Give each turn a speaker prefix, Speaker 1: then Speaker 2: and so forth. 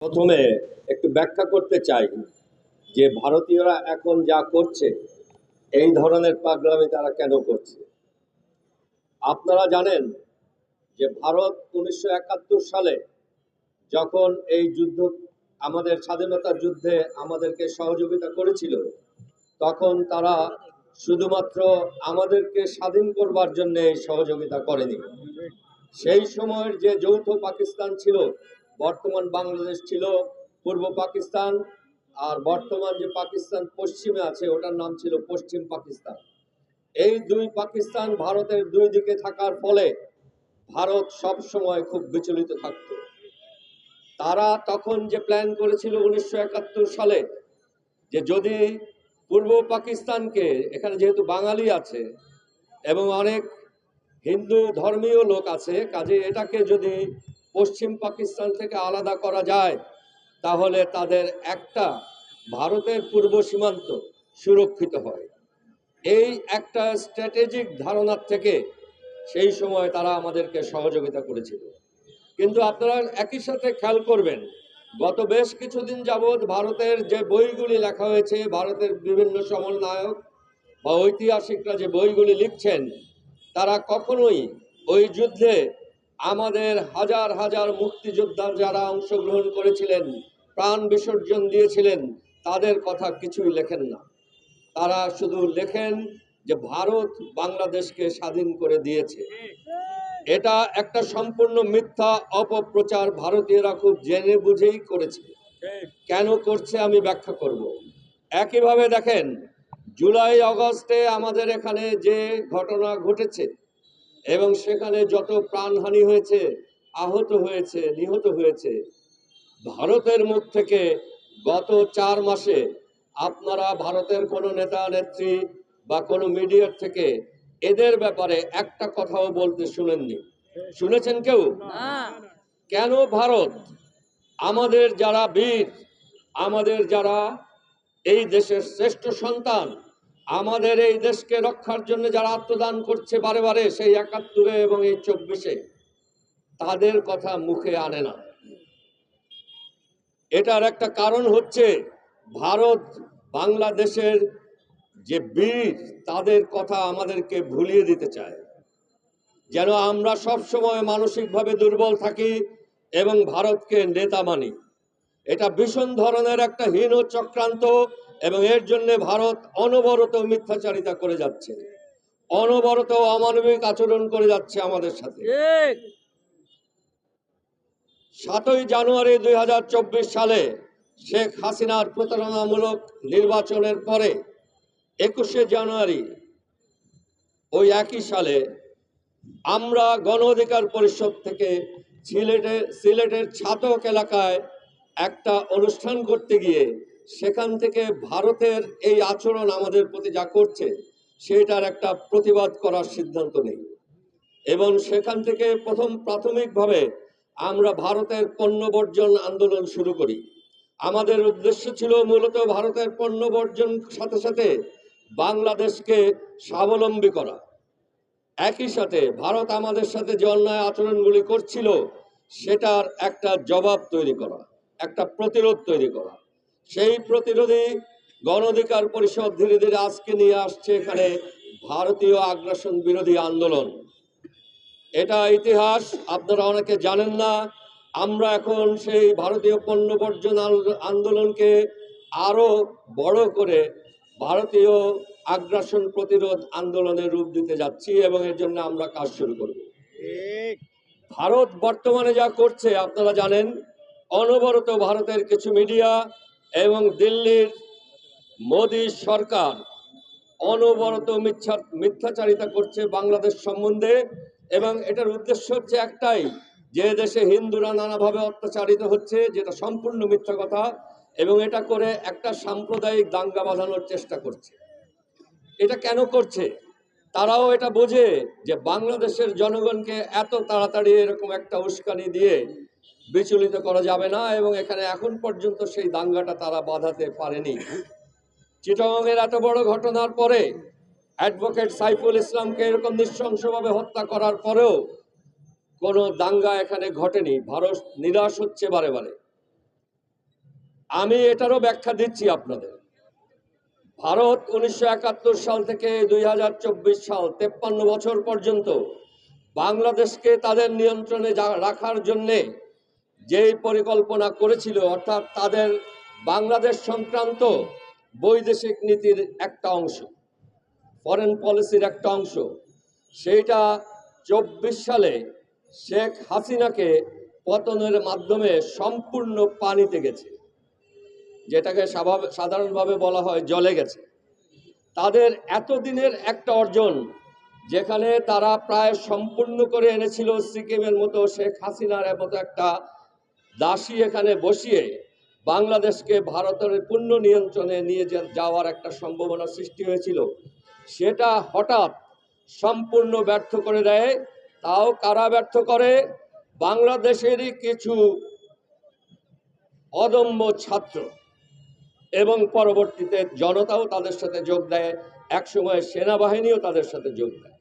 Speaker 1: প্রথমে একটু ব্যাখ্যা করতে চাই যে ভারতীয়রা এখন যা করছে এই ধরনের পাগলামি তারা কেন করছে। আপনারা জানেন যে ভারত 1971 সালে যখন এই যুদ্ধ আমাদের স্বাধীনতা যুদ্ধে আমাদেরকে সহযোগিতা করেছিল, তখন তারা শুধুমাত্র আমাদেরকে স্বাধীন করবার জন্য সহযোগিতা করেনি। সেই সময়ের যে যৌথ পাকিস্তান ছিল, বর্তমান বাংলাদেশ ছিল পূর্ব পাকিস্তান, আর বর্তমান যে পাকিস্তান পশ্চিমে আছে ওটার নাম ছিল পশ্চিম পাকিস্তান। এই দুই পাকিস্তান ভারতের দুই দিকে থাকার ফলে ভারত সব সময় খুব বিচলিত থাকত। তারা তখন যে প্ল্যান করেছিল 1971 সালে যে যদি পূর্ব পাকিস্তানকে, এখানে যেহেতু বাঙালি আছে এবং অনেক হিন্দু ধর্মীয় লোক আছে, কাজে এটাকে যদি পশ্চিম পাকিস্তান থেকে আলাদা করা যায় তাহলে তাদের একটা ভারতের পূর্ব সীমান্ত সুরক্ষিত হয়। এই একটা স্ট্র্যাটেজিক ধারণার থেকে সেই সময় তারা আমাদেরকে সহযোগিতা করেছিল। কিন্তু আপনারা একই সাথে খেয়াল করবেন, গত বেশ কিছুদিন যাবৎ ভারতের যে বইগুলি লেখা হয়েছে, ভারতের বিভিন্ন সমন্বয়ক বা ঐতিহাসিকরা যে বইগুলি লিখছেন, তারা কখনোই ওই যুদ্ধে আমাদের হাজার হাজার মুক্তিযোদ্ধা যারা অংশগ্রহণ করেছিলেন, প্রাণ বিসর্জন দিয়েছিলেন, তাদের কথা কিছুই লেখেন না। তারা শুধু লেখেন যে ভারত বাংলাদেশকে স্বাধীন করে দিয়েছে। এটা একটা সম্পূর্ণ মিথ্যা অপপ্রচার ভারতীয়রা খুব জেনে বুঝেই করেছে। কেন করছে আমি ব্যাখ্যা করব। একইভাবে দেখেন, জুলাই আগস্টে আমাদের এখানে যে ঘটনা ঘটেছে এবং সেখানে যত প্রাণহানি হয়েছে, আহত হয়েছে, নিহত হয়েছে, ভারতের মুখ থেকে গত 4 মাসে আপনারা ভারতের কোনো নেতা নেত্রী বা কোনো মিডিয়ার থেকে এদের ব্যাপারে একটা কথাও বলতে শুনেননি। শুনেছেন কেউ? কেন ভারত আমাদের যারা বীর, আমাদের যারা এই দেশের শ্রেষ্ঠ সন্তান, আমাদের এই দেশকে রক্ষার জন্য যারা আত্মদান করছে বারে বারে, সেই 71 এবং এই 24-এ, তাদের কথা মুখে আনে না? এটার একটা কারণ হচ্ছে ভারত বাংলাদেশের যে বীর, তাদের কথা আমাদেরকে ভুলিয়ে দিতে চায়, যেন আমরা সব সময় মানসিকভাবে দুর্বল থাকি এবং ভারতকে নেতা মানি। এটা ভীষণ ধরনের একটা হীন চক্রান্ত এবং এর জন্য ভারত অনবরত মিথ্যাচারিতা করে যাচ্ছে, অনবরত অমানবিক আচরণ করে যাচ্ছে আমাদের সাথে। 7ই জানুয়ারি 2024 সালে শেখ হাসিনার প্রতারণামূলক নির্বাচনের পরে 21শে জানুয়ারি ওই একই সালে আমরা গণ অধিকার পরিষদ থেকে সিলেটের ছাতক এলাকায় একটা অনুষ্ঠান করতে গিয়ে সেখান থেকে ভারতের এই আচরণ আমাদের প্রতি যা করছে সেটার একটা প্রতিবাদ করার সিদ্ধান্ত নেই এবং সেখান থেকে প্রাথমিকভাবে আমরা ভারতের পণ্য বর্জন আন্দোলন শুরু করি। আমাদের উদ্দেশ্য ছিল মূলত ভারতের পণ্য বর্জন সাথে সাথে বাংলাদেশকে স্বাবলম্বী করা। একই সাথে ভারত আমাদের সাথে যে অন্যায় আচরণগুলি করছিল সেটার একটা জবাব তৈরি করা, একটা প্রতিরোধ তৈরি করা। সেই প্রতিরোধী গণ অধিকার পরিষদ ধীরে ধীরে আজকে নিয়ে আসছে এখানে ভারতীয় আগ্রাসন বিরোধী আন্দোলন। এটা ইতিহাস আপনারা অনেকে জানেন না। আমরা এখন সেই ভারতীয় পণ্য বর্জন আন্দোলনকে আরো বড় করে ভারতীয় আগ্রাসন প্রতিরোধ আন্দোলনের রূপ দিতে যাচ্ছি এবং এর জন্য আমরা কাজ শুরু করব। ভারত বর্তমানে যা করছে আপনারা জানেন, অনবরত ভারতের কিছু মিডিয়া এবং দিল্লির মোদী সরকার অনবরত মিথ্যাচারিতা করছে বাংলাদেশ সম্বন্ধে এবং এটার উদ্দেশ্য হচ্ছে একটাই, যে দেশে হিন্দুরা নানাভাবে অত্যাচারিত হচ্ছে, যেটা সম্পূর্ণ মিথ্যা কথা, এবং এটা করে একটা সাম্প্রদায়িক দাঙ্গা বাঁধানোর চেষ্টা করছে। এটা কেন করছে? তারাও এটা বোঝে যে বাংলাদেশের জনগণকে এত তাড়াতাড়ি এরকম একটা উস্কানি দিয়ে বিচলিত করা যাবে না এবং এখানে এখন পর্যন্ত সেই দাঙ্গাটা তারা বাঁধাতে পারেনি। চিটাগংয়ের এত বড় ঘটনার পরে অ্যাডভোকেট সাইফুল ইসলামকে এরকম নৃশংসভাবে হত্যা করার পরেও কোনো দাঙ্গা এখানে ঘটেনি। ভারত নিরাশ হচ্ছে বারে বারে। আমি এটারও ব্যাখ্যা দিচ্ছি আপনাদের। ভারত 1971 সাল থেকে 2024 সাল 53 বছর পর্যন্ত বাংলাদেশকে তাদের নিয়ন্ত্রণে রাখার জন্যে যেই পরিকল্পনা করেছিল, অর্থাৎ তাদের বাংলাদেশ সংক্রান্ত বৈদেশিক নীতির একটা অংশ, ফরেন পলিসির একটা অংশ, সেইটা 24 সালে শেখ হাসিনাকে পতনের মাধ্যমে সম্পূর্ণ পানিতে গেছে, যেটাকে সাধারণভাবে বলা হয় জলে গেছে। তাদের এতদিনের একটা অর্জন, যেখানে তারা প্রায় সম্পূর্ণ করে এনেছিল সিকিমের মতো শেখ হাসিনার মতো একটা দাসী এখানে বসিয়ে বাংলাদেশকে ভারতের পূর্ণ নিয়ন্ত্রণে নিয়ে যাওয়ার একটা সম্ভাবনা সৃষ্টি হয়েছিল, সেটা হঠাৎ সম্পূর্ণ ব্যর্থ করে দেয়। তাও কারা ব্যর্থ করে? বাংলাদেশেরই কিছু অদম্য ছাত্র, এবং পরবর্তীতে জনতাও তাদের সাথে যোগ দেয়, একসময় সেনাবাহিনীও তাদের সাথে যোগ দেয়।